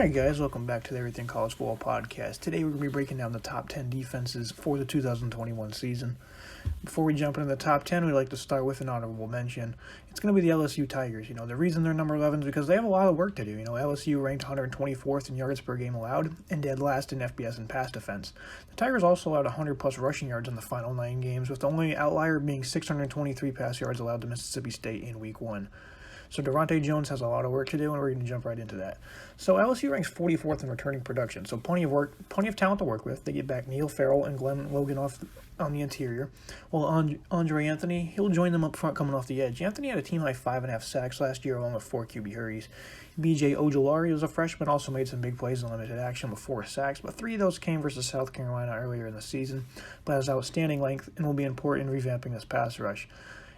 Alright guys, welcome back to the Everything College Football Podcast. Today we're going to be breaking down the top 10 defenses for the 2021 season. Before we jump into the top 10, we'd like to start with an honorable mention. It's going to be the LSU Tigers. The reason they're number 11 is because they have a lot of work to do. LSU ranked 124th in yards per game allowed and dead last in FBS and pass defense. The Tigers also allowed 100-plus rushing yards in the final 9 games, with the only outlier being 623 pass yards allowed to Mississippi State in Week 1. So Durante Jones has a lot of work to do, and we're going to jump right into that. So LSU ranks 44th in returning production, so plenty of talent to work with. They get back Neil Farrell and Glenn Logan on the interior, while Andre Anthony, he'll join them up front coming off the edge. Anthony had a team-high 5.5 sacks last year, along with 4 QB hurries. B.J. Ojolari was a freshman, also made some big plays in limited action with 4 sacks, but 3 of those came versus South Carolina earlier in the season, but has outstanding length and will be important in revamping this pass rush.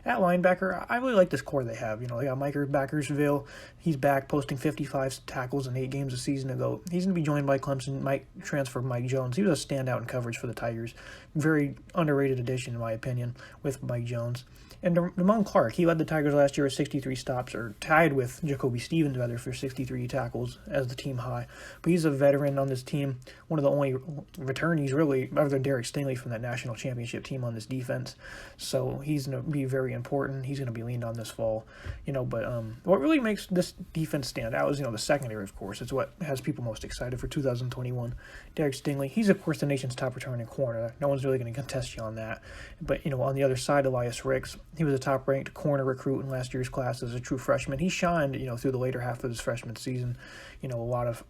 At linebacker, I really like this core they have. They got Mike Backersville. He's back, posting 55 tackles in 8 games a season ago. He's going to be joined by Clemson transfer Mike Jones. He was a standout in coverage for the Tigers. Very underrated addition, in my opinion, with Mike Jones. And Damone Clark, he led the Tigers last year with 63 stops, or tied with Jacoby Stevens, rather, for 63 tackles as the team high. But he's a veteran on this team, one of the only returnees, really, other than Derek Stingley from that national championship team on this defense. So he's going to be very important. He's going to be leaned on this fall. But what really makes this defense stand out is, the secondary, of course. It's what has people most excited for 2021. Derek Stingley, he's, of course, the nation's top returning corner. No one's really going to contest you on that. But, on the other side, Elias Ricks, he was a top-ranked corner recruit in last year's class as a true freshman. He shined, through the later half of his freshman season. A lot of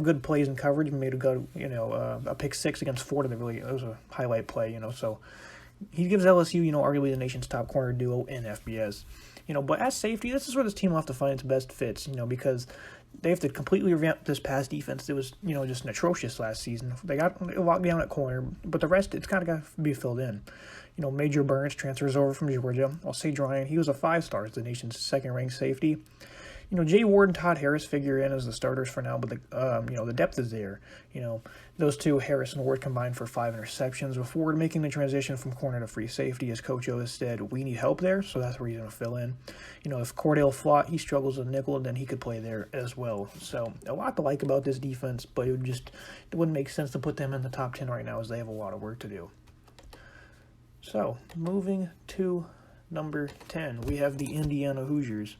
good plays and coverage. He made a pick 6 against Florida. It was a highlight play. So he gives LSU, arguably the nation's top corner duo in FBS. But as safety, this is where this team will have to find its best fits. Because they have to completely revamp this pass defense. It was, just atrocious last season. They got locked down at corner, but the rest, it's kind of got to be filled in. Major Burns transfers over from Georgia. While Sage Ryan, he was a 5-star as the nation's second-ranked safety. Jay Ward and Todd Harris figure in as the starters for now, but the depth is there. Those two, Harris and Ward, combined for 5 interceptions, with Ward making the transition from corner to free safety. As Coach O has said, we need help there, so that's where he's going to fill in. If Cordell Flott, he struggles with nickel, then he could play there as well. So a lot to like about this defense, but it wouldn't make sense to put them in the top 10 right now, as they have a lot of work to do. So, moving to number 10, we have the Indiana Hoosiers.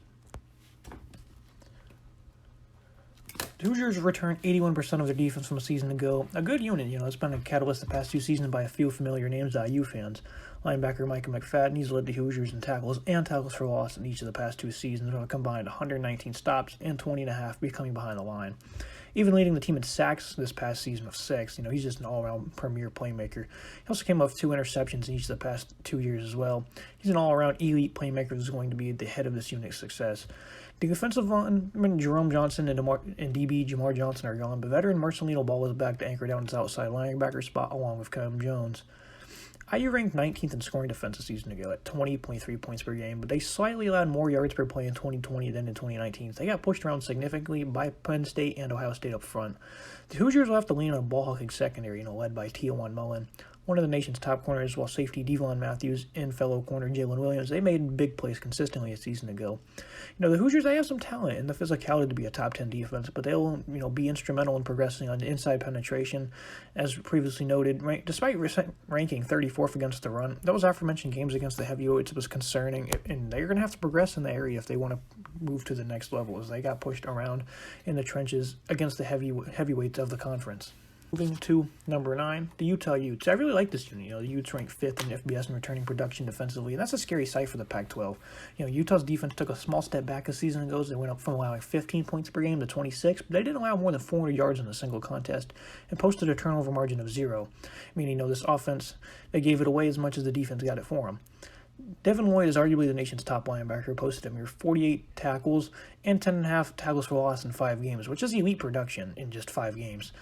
The Hoosiers returned 81% of their defense from a season ago. A good unit, it's been a catalyst the past 2 seasons by a few familiar names to IU fans. Linebacker Micah McFadden, he's led the Hoosiers in tackles and tackles for loss in each of the past 2 seasons, with a combined 119 stops and 20.5 becoming behind the line. Even leading the team in sacks this past season of 6. He's just an all-around premier playmaker. He also came up with 2 interceptions in each of the past 2 years as well. He's an all-around elite playmaker who's going to be the head of this unit's success. The defensive linemen Jerome Johnson and DB Jamar Johnson are gone, but veteran Marcelino Ball was back to anchor down his outside linebacker spot along with Kevin Jones. IU ranked 19th in scoring defense a season ago at 20.3 points per game, but they slightly allowed more yards per play in 2020 than in 2019. They got pushed around significantly by Penn State and Ohio State up front. The Hoosiers will have to lean on a ball-hawking secondary, led by T.O.1 Mullen, one of the nation's top corners, while safety Devon Matthews and fellow corner Jalen Williams, they made big plays consistently a season ago. The Hoosiers, they have some talent and the physicality to be a top 10 defense, but they'll, be instrumental in progressing on inside penetration. As previously noted, despite ranking 34th against the run, those aforementioned games against the heavyweights was concerning, and they're going to have to progress in the area if they want to move to the next level, as they got pushed around in the trenches against the heavyweights of the conference. Moving to number 9, the Utah Utes. I really like this unit. The Utes ranked 5th in FBS in returning production defensively, and that's a scary sight for the Pac-12. Utah's defense took a small step back a season ago. They went up from allowing 15 points per game to 26, but they didn't allow more than 400 yards in a single contest and posted a turnover margin of 0. Meaning, this offense, they gave it away as much as the defense got it for them. Devin Lloyd is arguably the nation's top linebacker, posted a mere 48 tackles and 10.5 tackles for loss in 5 games, which is elite production in just 5 games.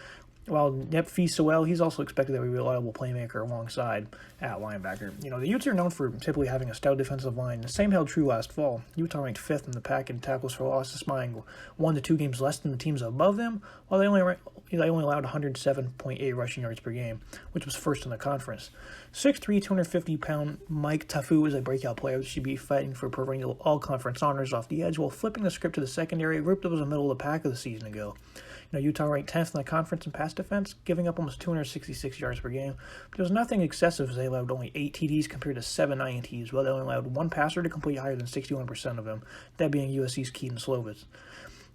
While Nephi Sewell, he's also expected to be a reliable playmaker alongside at linebacker. The Utes are known for typically having a stout defensive line. The same held true last fall. Utah ranked 5th in the pack in tackles for loss, despite 1 to 2 games less than the teams above them, while they only allowed 107.8 rushing yards per game, which was first in the conference. 6'3", 250-pound Mike Tafu is a breakout player that should be fighting for perennial all-conference honors off the edge while flipping the script to the secondary, a group that was in the middle of the pack of the season ago. Utah ranked 10th in the conference in pass defense, giving up almost 266 yards per game. But there was nothing excessive as they allowed only 8 TDs compared to 7 INTs, while they only allowed one passer to complete higher than 61% of them, that being USC's Keaton Slovis.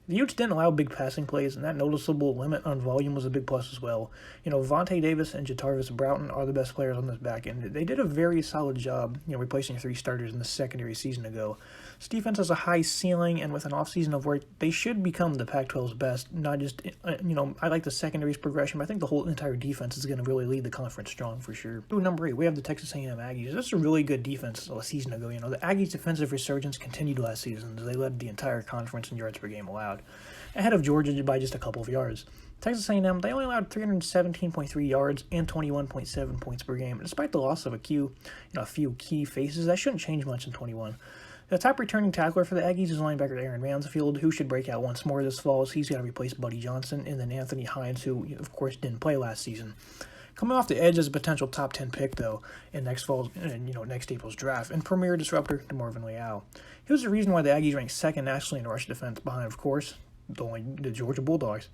The Utes didn't allow big passing plays, and that noticeable limit on volume was a big plus as well. Vontae Davis and Jatarvis Broughton are the best players on this back end. They did a very solid job, replacing 3 starters in the secondary season ago. This defense has a high ceiling, and with an offseason of work, they should become the Pac-12's best. Not just, I like the secondary's progression, but I think the whole entire defense is going to really lead the conference strong for sure. Number 8, we have the Texas A&M Aggies. This is a really good defense a season ago. The Aggies' defensive resurgence continued last season as they led the entire conference in yards per game allowed, ahead of Georgia by just a couple of yards. Texas A&M, they only allowed 317.3 yards and 21.7 points per game. Despite the loss of a few key faces, that shouldn't change much in 21. The top returning tackler for the Aggies is linebacker Aaron Mansfield, who should break out once more this fall as he's got to replace Buddy Johnson and then Anthony Hines, who, of course, didn't play last season. Coming off the edge as a potential top 10 pick, though, in next April's draft, and premier disruptor DeMarvin Leal. He was the reason why the Aggies ranked second nationally in rush defense, behind, of course, the Georgia Bulldogs.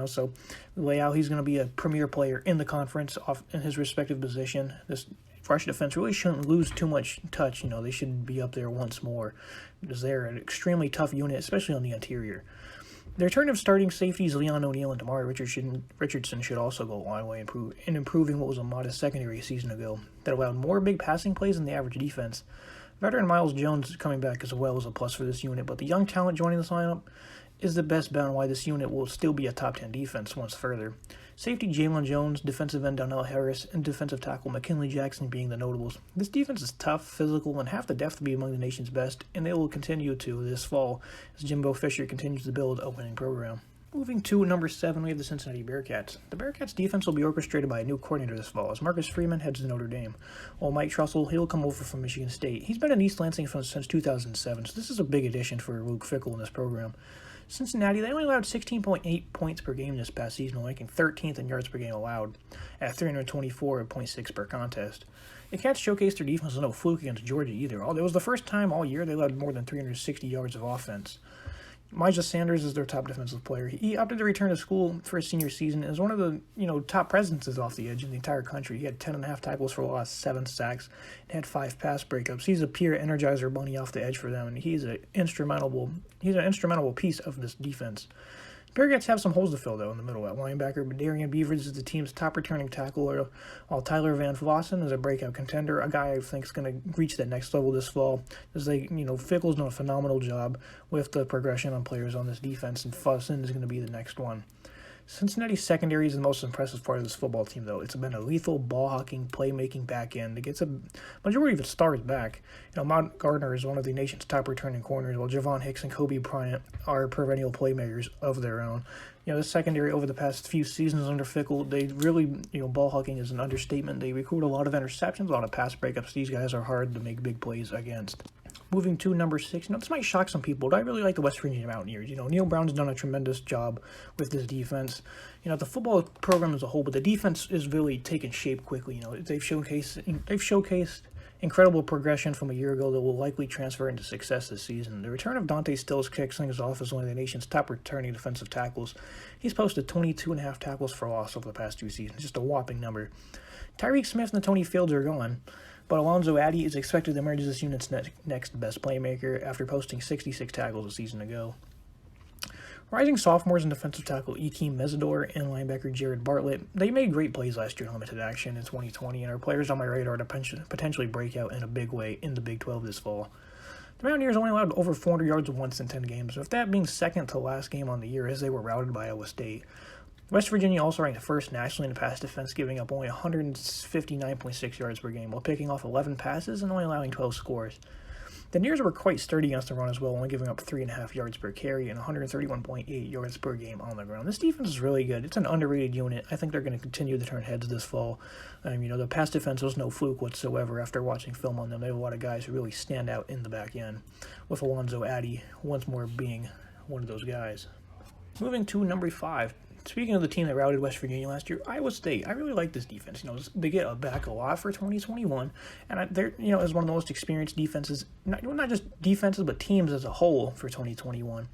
So Leal, he's going to be a premier player in the conference in his respective position. This rush defense really shouldn't lose too much touch. They should be up there once more because they're an extremely tough unit, especially on the interior. The return of starting safeties Leon O'Neal and Damari Richardson should also go a long way in improving what was a modest secondary a season ago that allowed more big passing plays than the average defense. Veteran Miles Jones coming back as well is a plus for this unit, but the young talent joining this lineup is the best bet on why this unit will still be a top 10 defense once further. Safety Jalen Jones, defensive end Donnell Harris, and defensive tackle McKinley Jackson being the notables. This defense is tough, physical, and have the depth to be among the nation's best, and they will continue to this fall as Jimbo Fisher continues to build a winning program. Moving to number 7, we have the Cincinnati Bearcats. The Bearcats' defense will be orchestrated by a new coordinator this fall as Marcus Freeman heads to Notre Dame, while Mike Trussell, he'll come over from Michigan State. He's been in East Lansing since 2007, so this is a big addition for Luke Fickell in this program. Cincinnati, they only allowed 16.8 points per game this past season, ranking 13th in yards per game allowed at 324.6 per contest. The Cats showcased their defense was no fluke against Georgia either. It was the first time all year they allowed more than 360 yards of offense. Myjah Sanders is their top defensive player. He opted to return to school for his senior season and is one of the top presences off the edge in the entire country. He had 10.5 tackles for loss, 7 sacks, and had 5 pass breakups. He's a pure energizer bunny off the edge for them, and he's an instrumental piece of this defense. Bearcats have some holes to fill, though, in the middle. At linebacker, Darian Beavers is the team's top returning tackler, while Tyler Van Vossen is a breakout contender, a guy I think is going to reach that next level this fall. As Fickell's done a phenomenal job with the progression on players on this defense, and Vossen is going to be the next one. Cincinnati's secondary is the most impressive part of this football team, though. It's been a lethal ball-hawking, playmaking back end. It gets a majority of its stars back. Mount Gardner is one of the nation's top returning corners, while Javon Hicks and Kobe Bryant are perennial playmakers of their own. The secondary over the past few seasons under Fickell, they really, ball-hawking is an understatement. They record a lot of interceptions, a lot of pass breakups. These guys are hard to make big plays against. Moving to number 6, this might shock some people, but I really like the West Virginia Mountaineers. Neil Brown's done a tremendous job with this defense. The football program as a whole, but the defense is really taking shape quickly. They've showcased incredible progression from a year ago that will likely transfer into success this season. The return of Dante Stills kicks things off as one of the nation's top returning defensive tackles. He's posted 22.5 tackles for loss over the past 2 seasons, just a whopping number. Tyreek Smith and Tony Fields are gone, but Alonzo Addy is expected to emerge as this unit's next best playmaker after posting 66 tackles a season ago. Rising sophomores and defensive tackle Ikem Mesidor and linebacker Jared Bartlett, they made great plays last year in limited action in 2020 and are players on my radar to potentially break out in a big way in the Big 12 this fall. The Mountaineers only allowed over 400 yards once in 10 games, with that being second to last game on the year as they were routed by Iowa State. West Virginia also ranked first nationally in pass defense, giving up only 159.6 yards per game while picking off 11 passes and only allowing 12 scores. The Neers were quite sturdy against the run as well, only giving up 3.5 yards per carry and 131.8 yards per game on the ground. This defense is really good. It's an underrated unit. I think they're going to continue to turn heads this fall. The pass defense was no fluke whatsoever after watching film on them. They have a lot of guys who really stand out in the back end, with Alonzo Addy once more being one of those guys. Moving to number 5. Speaking of the team that routed West Virginia last year, Iowa State. I really like this defense. They get back a lot for 2021, and they're as one of the most experienced defenses, not just defenses but teams as a whole for 2021.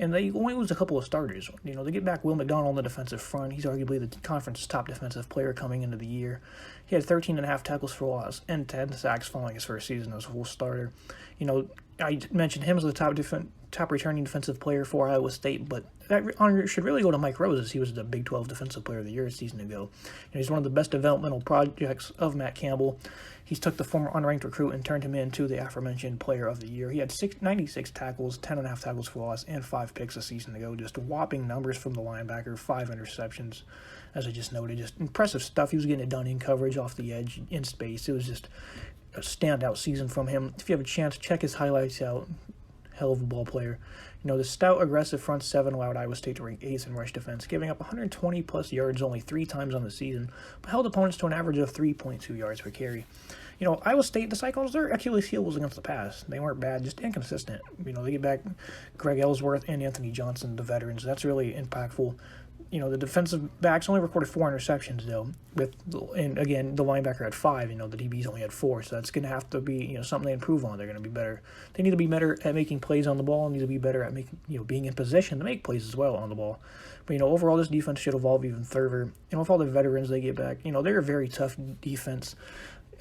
and they only lose a couple of starters. They get back Will McDonald on the defensive front. He's arguably the conference's top defensive player coming into the year. He had 13.5 tackles for loss and 10 sacks following his first season as a full starter. I mentioned him as the top returning defensive player for Iowa State, but that honor should really go to Mike Rose, as he was the Big 12 Defensive Player of the Year a season ago. He's one of the best developmental projects of Matt Campbell. He's took the former unranked recruit and turned him into the aforementioned Player of the Year. He had 96 tackles, 10.5 tackles for loss, and 5 picks a season ago. Just whopping numbers from the linebacker, 5 interceptions, as I just noted. Just impressive stuff. He was getting it done in coverage, off the edge, in space. It was just a standout season from him. If you have a chance, check his highlights out. Hell of a ball player. The stout, aggressive front seven allowed Iowa State to rank 8th in rush defense, giving up 120-plus yards only 3 times on the season, but held opponents to an average of 3.2 yards per carry. Iowa State, the Cyclones, their Achilles heel was against the pass. They weren't bad, just inconsistent. They get back Greg Ellsworth and Anthony Johnson, the veterans. That's really impactful. The defensive backs only recorded 4 interceptions, though. And again, the linebacker had 5. The DBs only had 4. So that's going to have to be, something they improve on. They're going to be better. They need to be better at making plays on the ball. Need to be better at making, being in position to make plays as well on the ball. But overall, this defense should evolve even further. With all the veterans they get back, they're a very tough defense.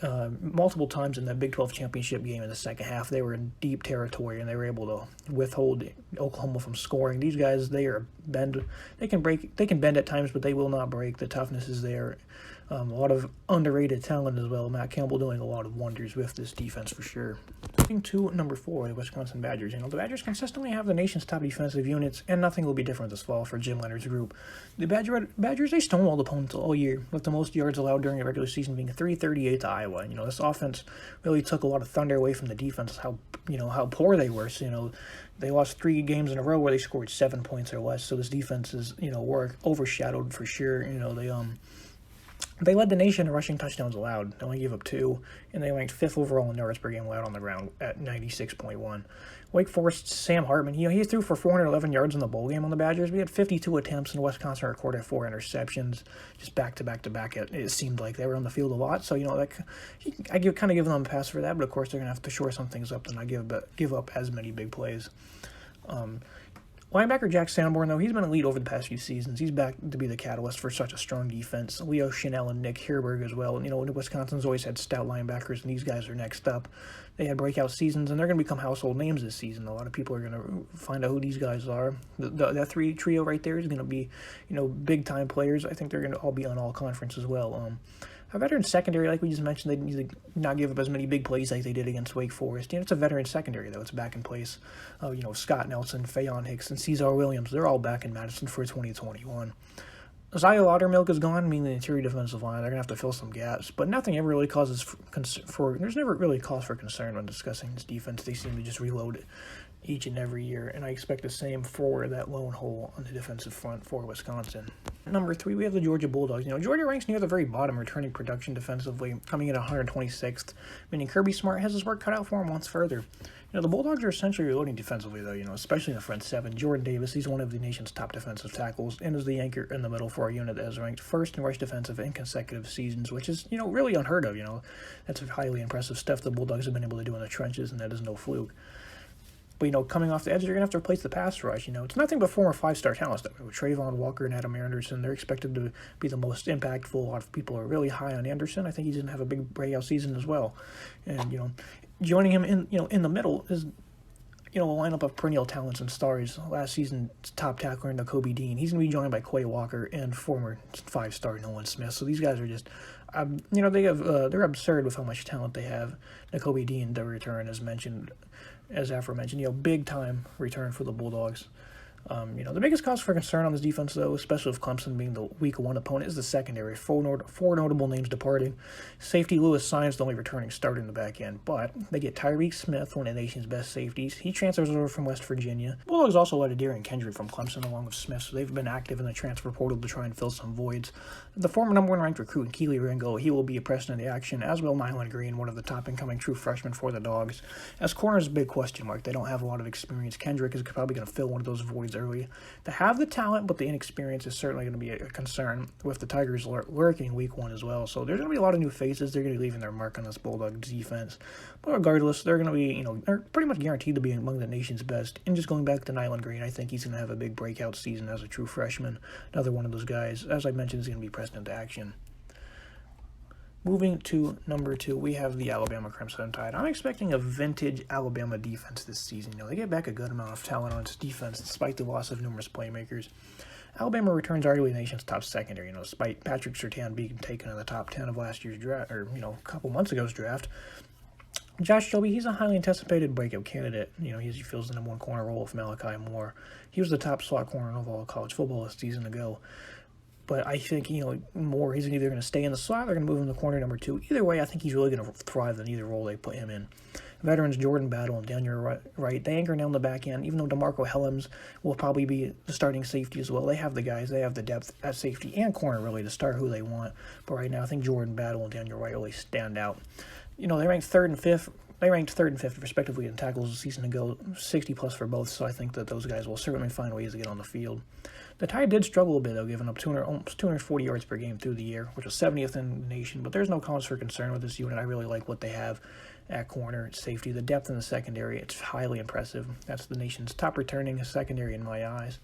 Multiple times in that Big 12 championship game in the second half, they were in deep territory and they were able to withhold Oklahoma from scoring. These guys, they can bend at times, but they will not break. The toughness is there. A lot of underrated talent as well. Matt Campbell doing a lot of wonders with this defense for sure. Moving to number 4, the Wisconsin Badgers. The Badgers consistently have the nation's top defensive units, and nothing will be different this fall for Jim Leonard's group. The Badgers, they stonewalled opponents all year, with the most yards allowed during the regular season being 338 to Iowa. This offense really took a lot of thunder away from the defense, how poor they were. So, they lost 3 games in a row where they scored 7 points or less. So this defense is, were overshadowed for sure. They led the nation in rushing touchdowns allowed. They only gave up 2, and they ranked 5th overall in yards per game allowed on the ground at 96.1. Wake Forest's Sam Hartman, he threw for 411 yards in the bowl game on the Badgers. We had 52 attempts, and Wisconsin recorded 4 interceptions, just back to back to back. It seemed like they were on the field a lot, so I kind of give them a pass for that. But of course, they're gonna have to shore some things up, and not give up as many big plays. Linebacker Jack Sanborn, though, he's been elite over the past few seasons. He's back to be the catalyst for such a strong defense. Leo Chenal and Nick Hirberg as well. Wisconsin's always had stout linebackers, and these guys are next up. They had breakout seasons, and they're going to become household names this season. A lot of people are going to find out who these guys are. That 3 trio right there is going to be, big-time players. I think they're going to all be on all conference as well. A veteran secondary, like we just mentioned, they need to not give up as many big plays like they did against Wake Forest. It's a veteran secondary, though. It's back in place. Scott Nelson, Fayon Hicks, and Cesar Williams, they're all back in Madison for 2021. Zaya Laudermilk is gone, meaning the interior defensive line. They're going to have to fill some gaps, but nothing ever really there's never really cause for concern when discussing this defense. They seem to just reload it each and every year, and I expect the same for that lone hole on the defensive front for Wisconsin. Number 3, we have the Georgia Bulldogs. Georgia ranks near the very bottom returning production defensively, coming in at 126th, meaning Kirby Smart has his work cut out for him once further. The Bulldogs are essentially reloading defensively, though, especially in the front 7. Jordan Davis, he's one of the nation's top defensive tackles and is the anchor in the middle for a unit that has ranked 1st in rush defensive in consecutive seasons, which is, really unheard of. That's highly impressive stuff the Bulldogs have been able to do in the trenches, and that is no fluke. But, coming off the edge, you're going to have to replace the pass rush. It's nothing but former 5-star talents. With Trayvon Walker and Adam Anderson, they're expected to be the most impactful. A lot of people are really high on Anderson. I think he's going to have a big breakout season as well. And, joining him in the middle is, a lineup of perennial talents and stars. Last season's top tackler, Nakobe Dean. He's going to be joined by Quay Walker and former 5-star Nolan Smith. So these guys are just, they're absurd with how much talent they have. Nakobe Dean, the return, as aforementioned, big time return for the Bulldogs. The biggest cause for concern on this defense, though, especially with Clemson being the week 1 opponent, is the secondary. 4 notable names departing. Safety Lewis Sines, the only returning starter in the back end, but they get Tyreek Smith, one of the nation's best safeties. He transfers over from West Virginia. Bulldogs also let Adarian Kendrick from Clemson along with Smith, so they've been active in the transfer portal to try and fill some voids. The former number 1 ranked recruit, Keely Ringo, he will be a present in the action, as will Nyland Green, one of the top incoming true freshmen for the Dogs. As corner is a big question mark. They don't have a lot of experience. Kendrick is probably going to fill one of those voids steroids early. They have the talent, but the inexperience is certainly going to be a concern with the Tigers lurking week 1 as well. So there's going to be a lot of new faces. They're going to be leaving their mark on this Bulldogs defense. But regardless, they're going to be, they're pretty much guaranteed to be among the nation's best. And just going back to Nyland Green, I think he's going to have a big breakout season as a true freshman. Another one of those guys, as I mentioned, is going to be pressed into action. Moving to number 2, we have the Alabama Crimson Tide. I'm expecting a vintage Alabama defense this season. They get back a good amount of talent on its defense despite the loss of numerous playmakers. Alabama returns arguably the nation's top secondary, despite Patrick Surtain being taken in the top 10 of last year's draft, or, a couple months ago's draft. Josh Jobe, he's a highly anticipated breakout candidate. He fills the number 1 corner role with Malachi Moore. He was the top slot corner of all college football a season ago. But I think, Moore, he's either going to stay in the slot or they're going to move him to corner number 2. Either way, I think he's really going to thrive in either role they put him in. Veterans Jordan Battle and Daniel Wright, they anchor down the back end, even though DeMarco Helms will probably be the starting safety as well. They have the guys, they have the depth at safety and corner, really, to start who they want. But right now, I think Jordan Battle and Daniel Wright really stand out. They ranked 3rd and 5th. They ranked 3rd and 5th, respectively, in tackles a season ago, 60-plus for both, so I think that those guys will certainly find ways to get on the field. The Tide did struggle a bit, though, giving up almost 240 yards per game through the year, which was 70th in the nation, but there's no cause for concern with this unit. I really like what they have at corner, safety. The depth in the secondary, it's highly impressive. That's the nation's top returning secondary in my eyes.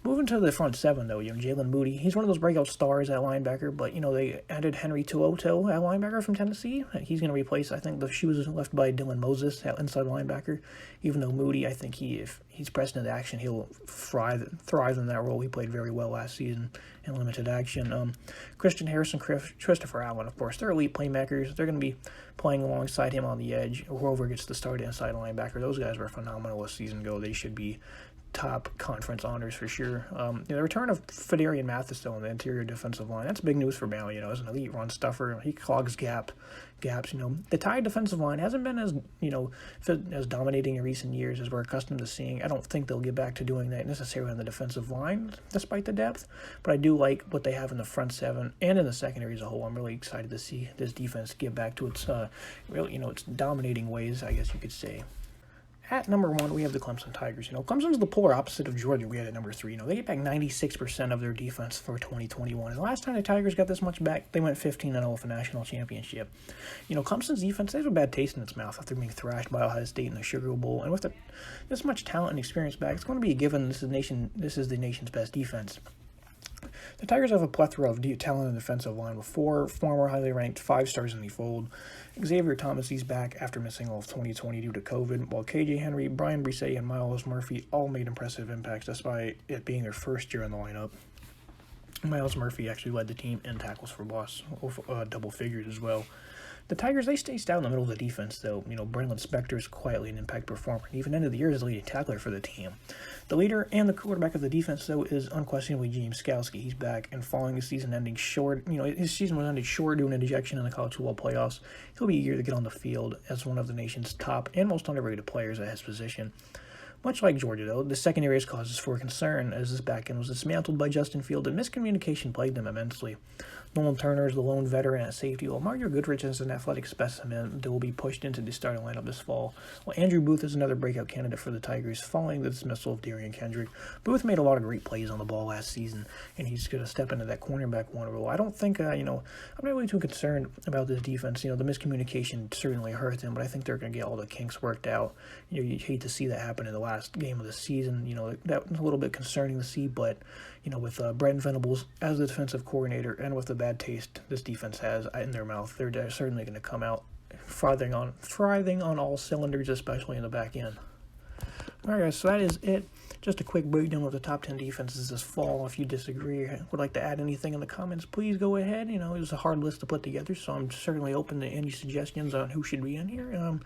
Moving to the front 7, though, Jalen Moody, he's one of those breakout stars at linebacker, but, they added Henry Tuoto at linebacker from Tennessee. He's going to replace, I think, the shoes left by Dylan Moses at inside linebacker. Even though Moody, I think if he's pressed into action, he'll thrive in that role. He played very well last season in limited action. Christian Harrison, Christopher Allen, of course, they're elite playmakers. They're going to be playing alongside him on the edge. Whoever gets the start inside linebacker, those guys were phenomenal a season ago. They should be top conference honors for sure. The return of Fedarian Mathis, though, on the interior defensive line, that's big news for Bama. As an elite run stuffer, he clogs gaps. The Tide defensive line hasn't been as dominating in recent years as we're accustomed to seeing. I don't think they'll get back to doing that necessarily on the defensive line, despite the depth. But I do like what they have in the front 7 and in the secondary as a whole. I'm really excited to see this defense get back to its its dominating ways, I guess you could say. At number 1, we have the Clemson Tigers. Clemson's the polar opposite of Georgia we had at number 3. They get back 96% of their defense for 2021. And the last time the Tigers got this much back, they went 15-0 with a national championship. Clemson's defense, they have a bad taste in its mouth after being thrashed by Ohio State in the Sugar Bowl. And with this much talent and experience back, it's going to be a given this is the nation's best defense. The Tigers have a plethora of talent in the defensive line with 4 former highly ranked 5-stars in the fold. Xavier Thomas, he's back after missing all of 2020 due to COVID, while KJ Henry, Brian Brisset, and Miles Murphy all made impressive impacts despite it being their first year in the lineup. Miles Murphy actually led the team in tackles for loss, double figures as well. The Tigers, they stay stout in the middle of the defense, though. Braylon Spector is quietly an impact performer, and even ended the year as the leading tackler for the team. The leader and the quarterback of the defense, though, is unquestionably James Skalski. He's back, and following his season ending short, his season was ended short due to an ejection in the college football playoffs. He'll be eager to get on the field as one of the nation's top and most underrated players at his position. Much like Georgia, though, the secondary has causes for concern as this back end was dismantled by Justin Field, and miscommunication plagued them immensely. Nolan Turner is the lone veteran at safety, while Mario Goodrich is an athletic specimen that will be pushed into the starting lineup this fall. While Andrew Booth is another breakout candidate for the Tigers following the dismissal of Darian Kendrick. Booth made a lot of great plays on the ball last season, and he's going to step into that cornerback 1 role. I don't think, I'm not really too concerned about this defense. The miscommunication certainly hurt them, but I think they're going to get all the kinks worked out. You hate to see that happen in the last game of the season. That was a little bit concerning to see, but with Brent Venables as the defensive coordinator and with the bad taste this defense has in their mouth, they're certainly going to come out thriving on all cylinders, especially in the back end. All right, guys, so that is it. Just a quick breakdown of the top 10 defenses this fall. If you disagree or would like to add anything in the comments, please go ahead. It was a hard list to put together, so I'm certainly open to any suggestions on who should be in here.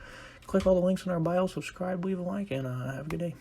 Click all the links in our bio, subscribe, leave a like, and have a good day.